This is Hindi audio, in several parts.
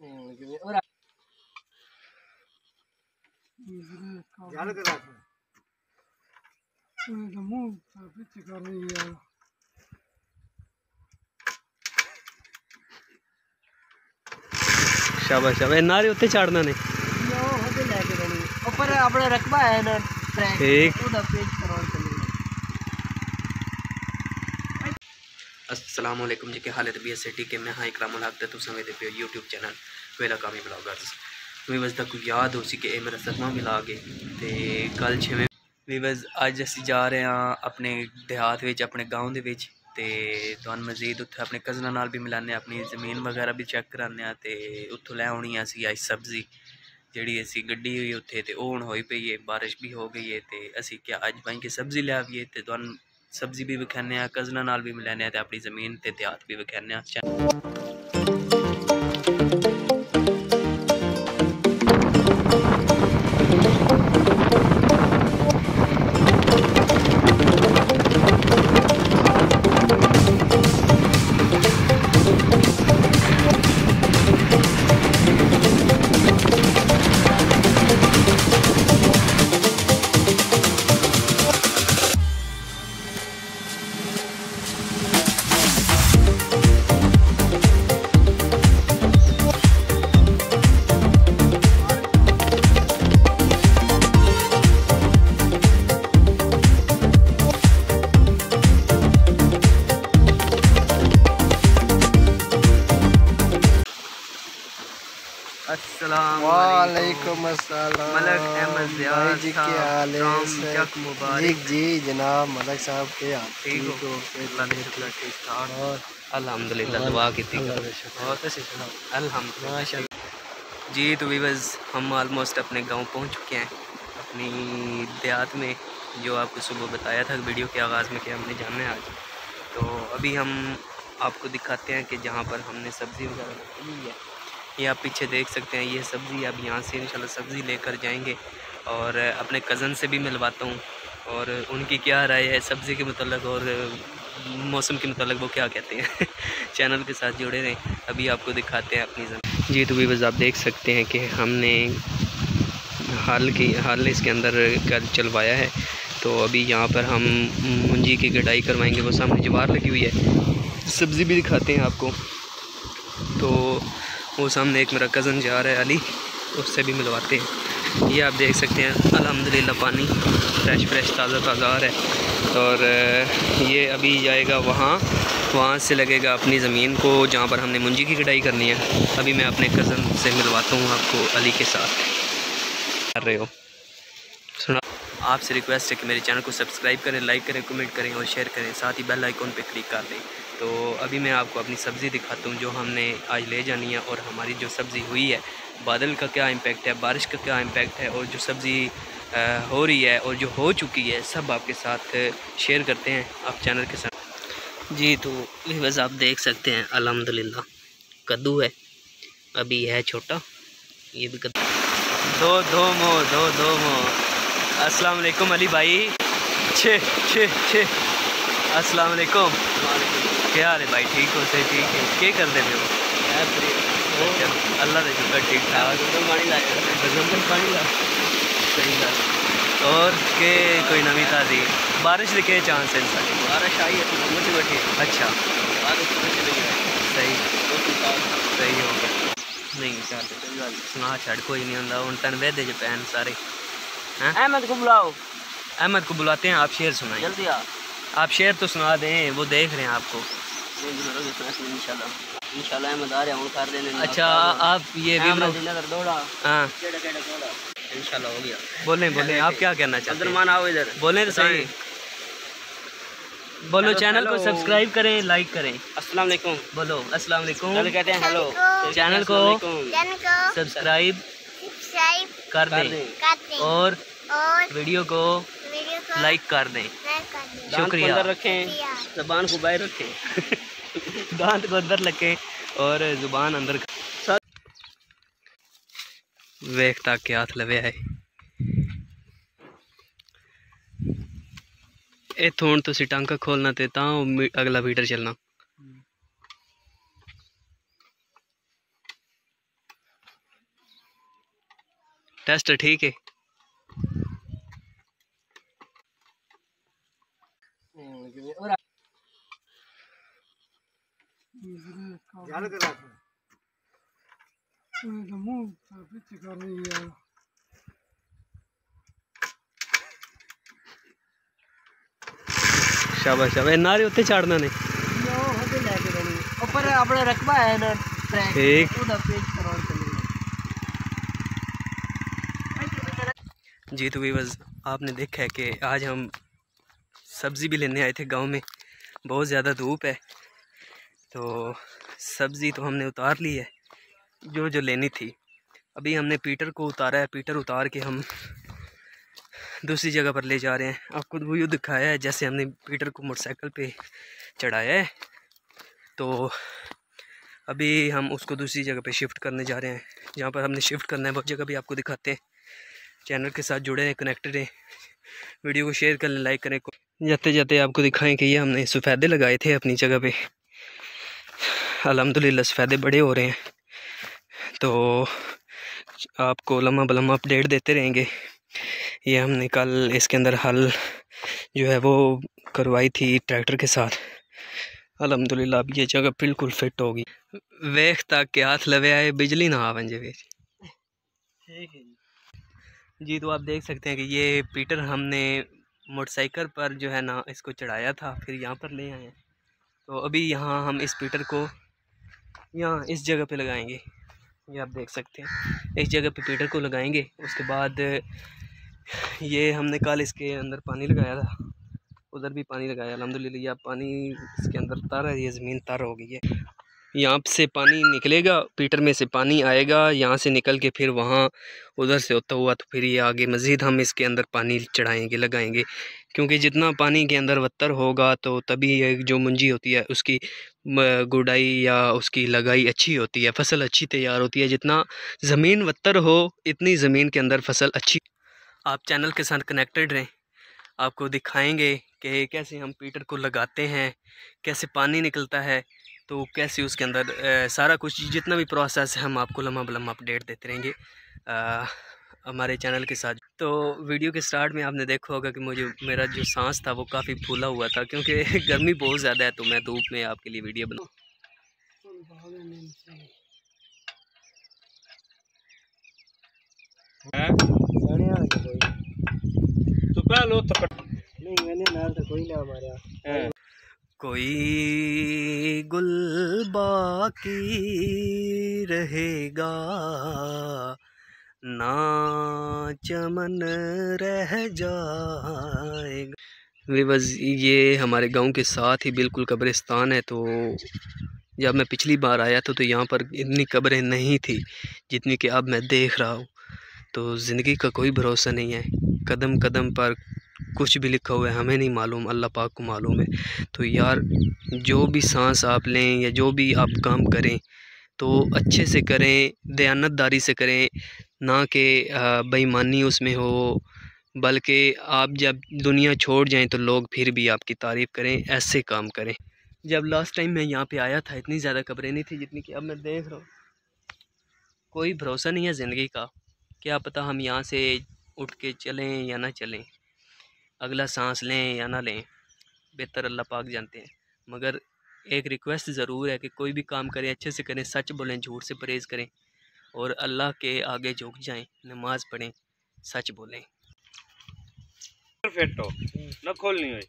शाबाश शाबाश नारे उत्ते चढ़ना ने ऊपर अपना रकबा है ना ठीक। अस्सलाम वालेकुम जी के हाल तबीयत से ठीक है। मैं हाँ इकरामुल हक तुम समझते पे यूट्यूब चैनल वेला कामी ब्लॉगर्स वीवज तक याद हो सी कि मेरा सदमा मिला गए तो कल 6वें वीवज अज असी जा रहे हैं अपने देहात विच अपने गाँव दे विच ते तुहानू मजीद उत्थे अपने कज़ना नाल भी मिलाने अपनी ज़मीन वगैरह भी चेक कराने ते उत्थों लै आनी असी अज सब्ज़ी जी असी गड्डी हुई उत्थे ते हुण होई पई है बारिश भी हो गई है तो असी क्या अज भाई के सब्ज़ी लै आवीए ते तुहानू सब्ज़ी भी विखाने कज़ना नाल भी मिलाने अपनी ज़मीन ते देहात भी विखाने। वालेकुम अस्सलाम मलक अहमद ज़ियाद जी के हाल है मुबारक जी जनाब मलक साहब के हाल ठीक हो और अल्हम्दुलिल्लाह दुआ की थी अल्हम्दुलिल्लाह जी। तो वीवर्स हम ऑलमोस्ट अपने गांव पहुंच चुके हैं अपनी देहात में जो आपको सुबह बताया था वीडियो के आगाज़ में कि हमने जाना है आज। तो अभी हम आपको दिखाते हैं कि जहाँ पर हमने सब्ज़ी वगैरह रखी हुई है ये आप पीछे देख सकते हैं। ये सब्ज़ी अब यहाँ से इंशाल्लाह सब्ज़ी लेकर जाएंगे और अपने कज़न से भी मिलवाता हूँ और उनकी क्या राय है सब्ज़ी के मतलब और मौसम के मतलब वो क्या कहते हैं। चैनल के साथ जुड़े रहें। अभी आपको दिखाते हैं अपनी ज़मीन। जी तो भी बस आप देख सकते हैं कि हमने हाल इसके अंदर कर चलवाया है। तो अभी यहाँ पर हम मुंजी की कटाई करवाएंगे। वो सामने ज्वार लगी हुई है। सब्ज़ी भी दिखाते हैं आपको। तो वो सामने एक मेरा कज़न जा रहा है अली उससे भी मिलवाते हैं। ये आप देख सकते हैं अल्हम्दुलिल्लाह पानी फ्रेश ताज़ा आ रहा है। और ये अभी जाएगा वहाँ से लगेगा अपनी ज़मीन को जहाँ पर हमने मुंजी की कटाई करनी है। अभी मैं अपने कज़न से मिलवाता हूँ आपको अली के साथ। कर रहे हो सुना आपसे रिक्वेस्ट है कि मेरे चैनल को सब्सक्राइब करें, लाइक करें, कमेंट करें और शेयर करें। साथ ही बेल आइकॉन पे क्लिक कर दें। तो अभी मैं आपको अपनी सब्ज़ी दिखाता हूँ जो हमने आज ले जानी है और हमारी जो सब्ज़ी हुई है बादल का क्या इम्पैक्ट है, बारिश का क्या इम्पैक्ट है और जो सब्ज़ी हो रही है और जो हो चुकी है सब आपके साथ शेयर करते हैं आप चैनल के साथ। जी तो बस आप देख सकते हैं अल्हम्दुलिल्लाह कद्दू है अभी है छोटा ये भी कद्दू दो मो अस्सलाम वालेकुम अली भाई छे अस्सलाम वालेकुम क्या हाल है भाई ठीक हो सही ठीक है क्या कर दे हो अल्लाह का शुक्र ठीक ठाक पानी ला सही गल और के कोई नवी ताज़ी बारिश के चांस है बारिश आई है बैठी अच्छा सही हो गया नहीं सुना छड़ कोई नहीं होता हूँ तेन वेदे च पैन सारे। अहमद को बुलाओ अहमद को बुलाते हैं आप शेर सुनाएं जल्दी आप शेर तो सुना दें वो देख रहे हैं आपको इंशाल्लाह अहमद आ रहे हैं कर देने। अच्छा आप ये भी हाँ इंशाल्लाह हो गया बोलें आप क्या कहना चाहते हैं आओ इधर बोलें तो सही बोलो चैनल को सब्सक्राइब करें लाइक करें। अस्सलाम वालेकुम बोलो अस्सलाम वालेकुम कहते हैं हेलो चैनल को सब्सक्राइब कर दें और वीडियो को लाइक कर दें। शुक्रिया रखें ज़बान को बाहर रखें दांत को अंदर रखें और ज़ुबान अंदर वेखता के हाथ लवे है इत्थों हुण तुसीं टांका खोलना ते तां अगला मीटर चलना। टेस्ट ठीक है। शाबाश शाबाश, नारे उत्ते चाड़ना ने ऊपर अपना रकबा है ना ट्रैक, ठीक। उधर पेच करवाने चलेगा। जी तो बस आपने देखा है कि आज हम सब्ज़ी भी लेने आए थे गांव में। बहुत ज़्यादा धूप है तो सब्ज़ी तो हमने उतार ली है जो जो लेनी थी। अभी हमने पीटर को उतारा है, पीटर उतार के हम दूसरी जगह पर ले जा रहे हैं। आपको वो यूँ दिखाया है जैसे हमने पीटर को मोटरसाइकिल पे चढ़ाया है। तो अभी हम उसको दूसरी जगह पे शिफ्ट करने जा रहे हैं। जहाँ पर हमने शिफ्ट करना है वो जगह भी आपको दिखाते हैं। चैनल के साथ जुड़े हैं, कनेक्टेड हैं। वीडियो को शेयर करें, लाइक करें। जाते जाते आपको दिखाएं कि ये हमने सफ़ेदे लगाए थे अपनी जगह पे। अल्हम्दुलिल्लाह सफ़ेदे बड़े हो रहे हैं तो आपको लम्हा बलम्हा अपडेट देते रहेंगे। ये हमने कल इसके अंदर हल जो है वो करवाई थी ट्रैक्टर के साथ। अल्हम्दुलिल्लाह अब ये जगह बिल्कुल फिट होगी। वेख तक के हाथ लवे आए बिजली ना आ बंजे फिर। ठीक है जी तो आप देख सकते हैं कि ये पीटर हमने मोटरसाइकिल पर जो है ना इसको चढ़ाया था, फिर यहाँ पर ले आए हैं। तो अभी यहाँ हम इस पीटर को यहाँ इस जगह पे लगाएंगे। ये आप देख सकते हैं इस जगह पे पीटर को लगाएंगे। उसके बाद ये हमने कल इसके अंदर पानी लगाया था, उधर भी पानी लगाया। अल्हम्दुलिल्लाह ये पानी इसके अंदर तर है, ये ज़मीन तर हो गई है। यहाँ से पानी निकलेगा, पीटर में से पानी आएगा, यहाँ से निकल के फिर वहाँ उधर से होता हुआ तो फिर ये आगे मज़ीद हम इसके अंदर पानी चढ़ाएंगे, लगाएंगे। क्योंकि जितना पानी के अंदर वत्तर होगा तो तभी ये जो मुंजी होती है उसकी गुडाई या उसकी लगाई अच्छी होती है, फसल अच्छी तैयार होती है। जितना ज़मीन वत्तर हो इतनी ज़मीन के अंदर फसल अच्छी। आप चैनल के साथ कनेक्टेड रहें, आपको दिखाएंगे कि कैसे हम पीटर को लगाते हैं, कैसे पानी निकलता है, तो कैसे उसके अंदर सारा कुछ जितना भी प्रोसेस है हम आपको लम्हा बलम्हा अपडेट देते रहेंगे हमारे चैनल के साथ। तो वीडियो के स्टार्ट में आपने देखा होगा कि मेरा जो सांस था वो काफ़ी फूला हुआ था क्योंकि गर्मी बहुत ज़्यादा है। तो मैं धूप में आपके लिए वीडियो बना कोई गुल बाकी रहेगा ना चमन रह जाएगा। वे बस ये हमारे गांव के साथ ही बिल्कुल कब्रिस्तान है। तो जब मैं पिछली बार आया था तो यहाँ पर इतनी कब्रें नहीं थी जितनी कि अब मैं देख रहा हूँ। तो ज़िंदगी का कोई भरोसा नहीं है, कदम कदम पर कुछ भी लिखा हुआ है हमें नहीं मालूम, अल्लाह पाक को मालूम है। तो यार जो भी सांस आप लें या जो भी आप काम करें तो अच्छे से करें, दयानतदारी से करें, ना कि बेईमानी उसमें हो। बल्कि आप जब दुनिया छोड़ जाएं तो लोग फिर भी आपकी तारीफ़ करें, ऐसे काम करें। जब लास्ट टाइम मैं यहाँ पे आया था इतनी ज़्यादा कब्रें नहीं थी जितनी कि अब मैं देख रहा हूँ। कोई भरोसा नहीं है ज़िंदगी का, क्या पता हम यहाँ से उठ के चलें या ना चलें, अगला सांस लें या ना लें, बेहतर अल्लाह पाक जानते हैं। मगर एक रिक्वेस्ट ज़रूर है कि कोई भी काम करें अच्छे से करें, सच बोलें, झूठ से परहेज़ करें और अल्लाह के आगे झुक जाएं, नमाज़ पढ़ें, सच बोलें। फिट हो न खोलनी हुई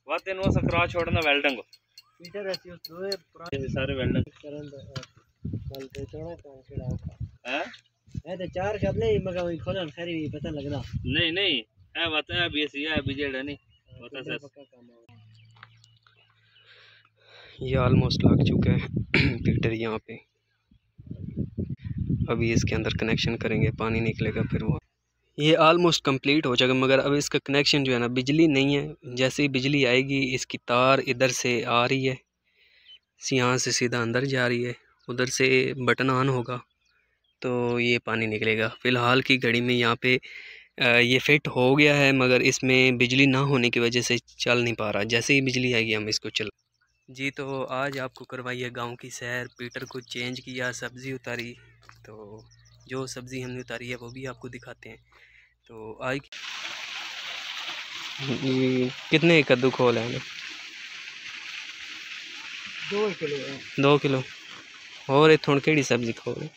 बात इन वो सकरा छोड़ना वेल्डिंग को पीटर ऐसी उस दो पुराने सारे वेल्डिंग करन कल के छोड़ा काम के लाओ हैं है तो चार कबले मगर वही खोलन खरी पता लगना नहीं नहीं है बात है बीसी है बीजेड नहीं बता सर पक्का काम है। ये ऑलमोस्ट लग चुका है पीटर यहाँ पे। अभी इसके अंदर कनेक्शन करेंगे, पानी निकलेगा फिर वो ये ऑलमोस्ट कंप्लीट हो जाएगा। मगर अब इसका कनेक्शन जो है ना, बिजली नहीं है। जैसे ही बिजली आएगी इसकी तार इधर से आ रही है, यहाँ से सीधा अंदर जा रही है, उधर से बटन ऑन होगा तो ये पानी निकलेगा। फ़िलहाल की घड़ी में यहाँ पे ये फिट हो गया है मगर इसमें बिजली ना होने की वजह से चल नहीं पा रहा। जैसे ही बिजली आएगी हम इसको चल। जी तो आज आपको करवाइए गांव की सैर, पीटर को चेंज किया, सब्ज़ी उतारी। तो जो सब्ज़ी हमने उतारी है वो भी आपको दिखाते हैं। तो आज ये कितने कद्दू खोल है ना? 2 किलो है। 2 किलो और एक थोड़ी केड़ी सब्ज़ी खोल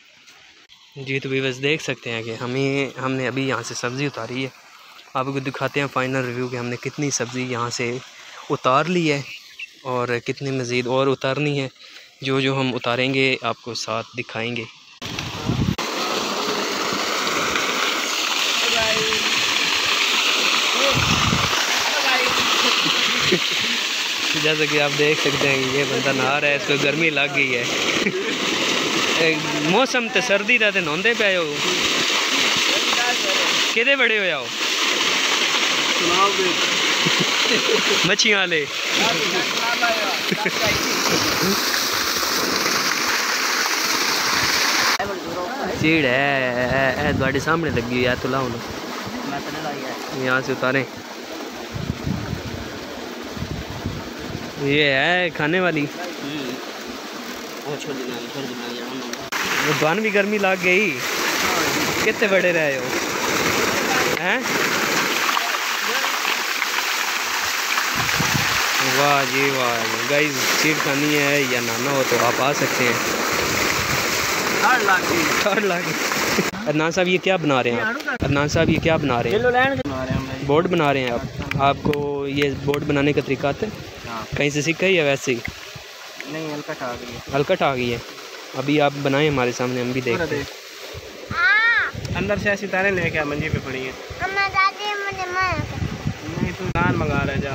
जी। तो भी बस देख सकते हैं कि हमने अभी यहाँ से सब्ज़ी उतारी है। आपको दिखाते हैं फाइनल रिव्यू कि हमने कितनी सब्ज़ी यहाँ से उतार ली है और कितनी मज़ीद और उतारनी है। जो जो हम उतारेंगे आपको साथ दिखाएंगे। जैसा कि आप देख सकते हैं कि ये बंदा नहा रहा है, इसको गर्मी लग गई है। मौसम तो सर्दी का तो नहाते पे हो कि बड़े हो जाओ मच्छियां वाले चीड़ है ਤੁਹਾਡੇ सामने लगी हुई है। तो लाओ ना यहाँ से उतारें। ये है खाने वाली। दुकान भी गर्मी लग गई। कितने बड़े रहे हो हैं? वाह जी वाह गाइस, सीट खानी है या नाना हो तो आप आ सकते हैं। 8 लाख। अदनान साहब ये क्या बना रहे हैं आप? अदनान साहब ये क्या बना रहे हैं? बोर्ड बना रहे हैं आप। आपको ये बोर्ड बनाने का तरीका आता है? कहीं से सीखा ही है वैसे ही? नहीं, हलकट आ गई है। हलकट आ गई है। अभी आप बनाए हमारे सामने, हम भी देखते हैं। अंदर से ऐसी तारें लेके आ, मंजी पे पड़ी है। नहीं तू दान मंगा रहा जा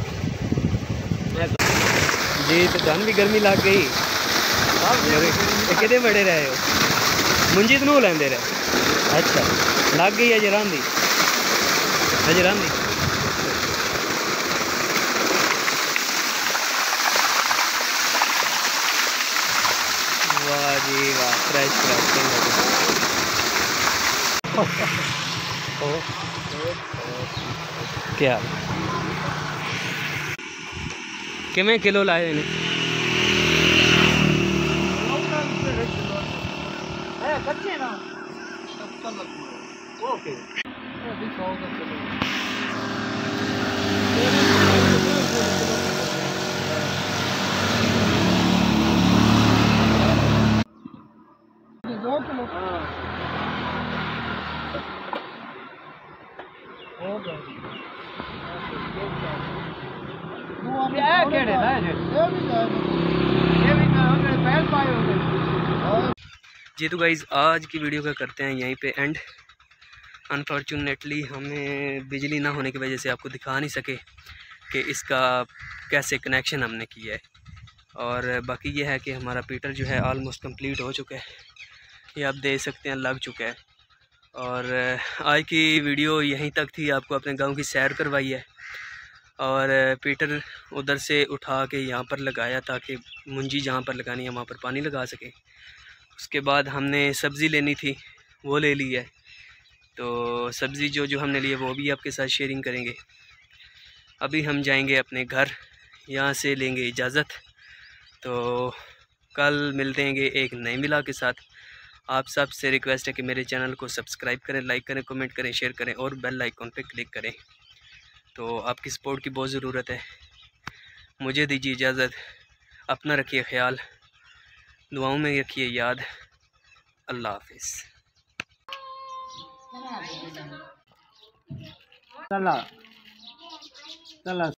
जी। तो दान भी गर्मी लग गई। कितने बड़े रहे हो? मुंजी तो लेंदे रहे। अच्छा लग गई है जरांदी हजरांदी। वाह जी वाह, फ्रेश क्या किमें किलो लाए ने? कच्चे ना ओके जी। तो गाइज़ आज की वीडियो का करते हैं यहीं पे एंड। अनफॉर्चुनेटली हमें बिजली ना होने की वजह से आपको दिखा नहीं सके कि इसका कैसे कनेक्शन हमने किया है। और बाकी ये है कि हमारा पीटर जो है ऑलमोस्ट कंप्लीट हो चुका है। ये आप देख सकते हैं लग चुका है। और आज की वीडियो यहीं तक थी। आपको अपने गांव की सैर करवाई है और पीटर उधर से उठा के यहाँ पर लगाया ताकि मुंजी जहाँ पर लगानी है वहाँ पर पानी लगा सके। उसके बाद हमने सब्ज़ी लेनी थी, वो ले ली है। तो सब्ज़ी जो हमने ली है वो भी आपके साथ शेयरिंग करेंगे। अभी हम जाएंगे अपने घर, यहाँ से लेंगे इजाज़त। तो कल मिलते हैं एक नए मिला के साथ। आप सब से रिक्वेस्ट है कि मेरे चैनल को सब्सक्राइब करें, लाइक करें, कमेंट करें, शेयर करें और बेल आइकॉन पे क्लिक करें। तो आपकी सपोर्ट की बहुत ज़रूरत है। मुझे दीजिए इजाज़त। अपना रखिए ख्याल, दुआओं में रखिए याद। अल्लाह हाफिज़। चला चला